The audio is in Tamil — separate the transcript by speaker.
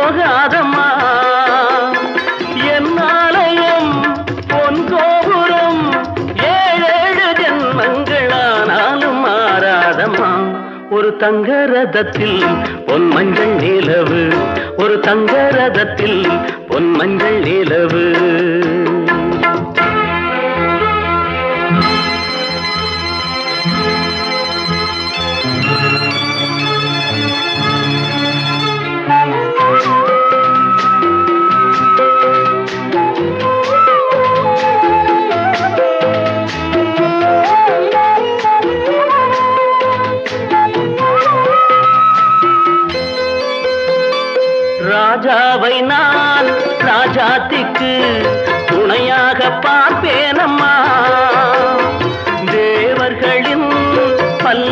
Speaker 1: போகாதம்மா என் ஆலயம் பொன் கோபுரம் ஏழேழு ஜென்மங்களானாலும் மாறாதம்மா ஒரு தங்க ரதத்தில் பொன் மஞ்சள் நிலவு ஒரு தங்க ரதத்தில் பொன் மஞ்சள் நிலவு ராஜாவை நான் ராஜாத்திக்கு துணையாக பார்ப்பேனம்மா